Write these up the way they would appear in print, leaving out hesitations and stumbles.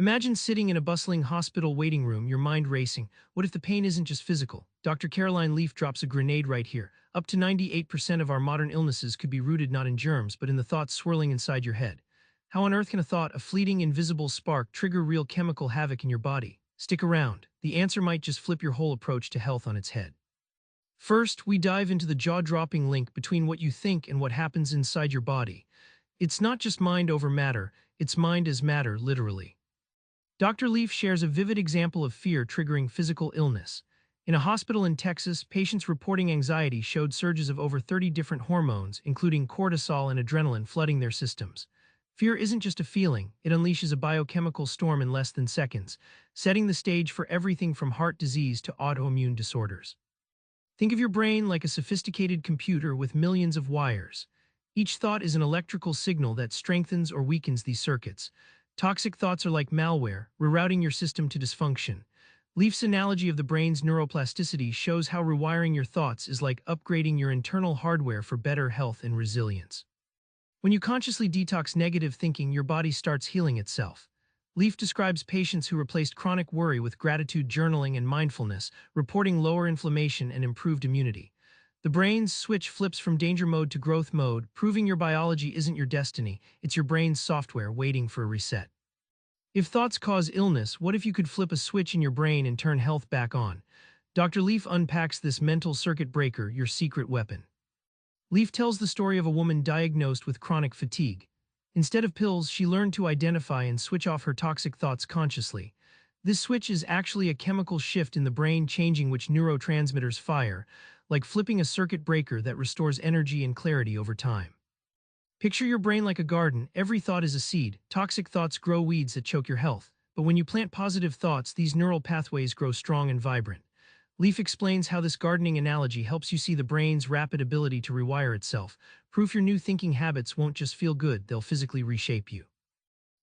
Imagine sitting in a bustling hospital waiting room, your mind racing. What if the pain isn't just physical? Dr. Caroline Leaf drops a grenade right here. Up to 98% of our modern illnesses could be rooted not in germs, but in the thoughts swirling inside your head. How on earth can a thought, a fleeting, invisible spark, trigger real chemical havoc in your body? Stick around. The answer might just flip your whole approach to health on its head. First, we dive into the jaw-dropping link between what you think and what happens inside your body. It's not just mind over matter, it's mind as matter, literally. Dr. Leaf shares a vivid example of fear triggering physical illness. In a hospital in Texas, patients reporting anxiety showed surges of over 30 different hormones, including cortisol and adrenaline, flooding their systems. Fear isn't just a feeling, it unleashes a biochemical storm in less than seconds, setting the stage for everything from heart disease to autoimmune disorders. Think of your brain like a sophisticated computer with millions of wires. Each thought is an electrical signal that strengthens or weakens these circuits. Toxic thoughts are like malware, rerouting your system to dysfunction. Leaf's analogy of the brain's neuroplasticity shows how rewiring your thoughts is like upgrading your internal hardware for better health and resilience. When you consciously detox negative thinking, your body starts healing itself. Leaf describes patients who replaced chronic worry with gratitude journaling and mindfulness, reporting lower inflammation and improved immunity. The brain's switch flips from danger mode to growth mode, proving your biology isn't your destiny, it's your brain's software waiting for a reset. If thoughts cause illness, what if you could flip a switch in your brain and turn health back on? Dr. Leaf unpacks this mental circuit breaker, your secret weapon. Leaf tells the story of a woman diagnosed with chronic fatigue. Instead of pills, she learned to identify and switch off her toxic thoughts consciously. This switch is actually a chemical shift in the brain, changing which neurotransmitters fire, like flipping a circuit breaker that restores energy and clarity over time. Picture your brain like a garden. Every thought is a seed. Toxic thoughts grow weeds that choke your health. But when you plant positive thoughts, these neural pathways grow strong and vibrant. Leaf explains how this gardening analogy helps you see the brain's rapid ability to rewire itself. Proof your new thinking habits won't just feel good, they'll physically reshape you.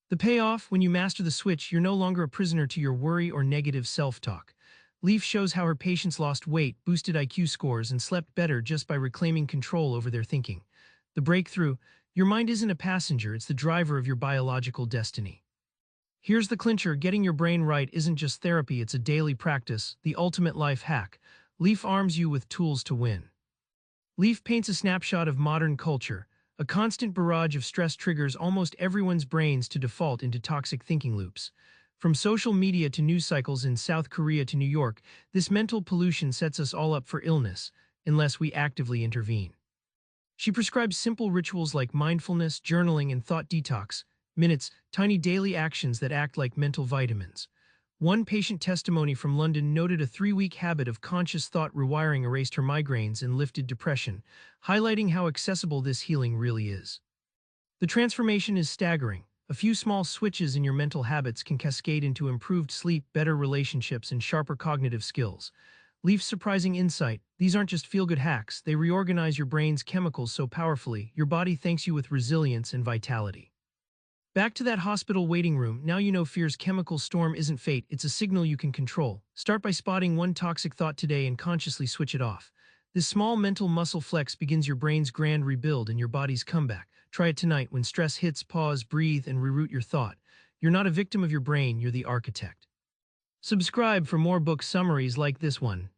The payoff: when you master the switch, you're no longer a prisoner to your worry or negative self-talk. Leaf shows how her patients lost weight, boosted IQ scores, and slept better just by reclaiming control over their thinking. The breakthrough: your mind isn't a passenger, it's the driver of your biological destiny. Here's the clincher: getting your brain right isn't just therapy, it's a daily practice, the ultimate life hack. Leaf arms you with tools to win. Leaf paints a snapshot of modern culture. A constant barrage of stress triggers almost everyone's brains to default into toxic thinking loops. From social media to news cycles in South Korea to New York, this mental pollution sets us all up for illness, unless we actively intervene. She prescribes simple rituals like mindfulness, journaling, and thought detox, minutes, tiny daily actions that act like mental vitamins. One patient testimony from London noted a 3-week habit of conscious thought rewiring erased her migraines and lifted depression, highlighting how accessible this healing really is. The transformation is staggering. A few small switches in your mental habits can cascade into improved sleep, better relationships, and sharper cognitive skills. Leaf's surprising insight: these aren't just feel-good hacks, they reorganize your brain's chemicals so powerfully, your body thanks you with resilience and vitality. Back to that hospital waiting room, now you know fear's chemical storm isn't fate, it's a signal you can control. Start by spotting one toxic thought today and consciously switch it off. This small mental muscle flex begins your brain's grand rebuild and your body's comeback. Try it tonight. When stress hits, pause, breathe, and reroute your thought. You're not a victim of your brain, you're the architect. Subscribe for more book summaries like this one.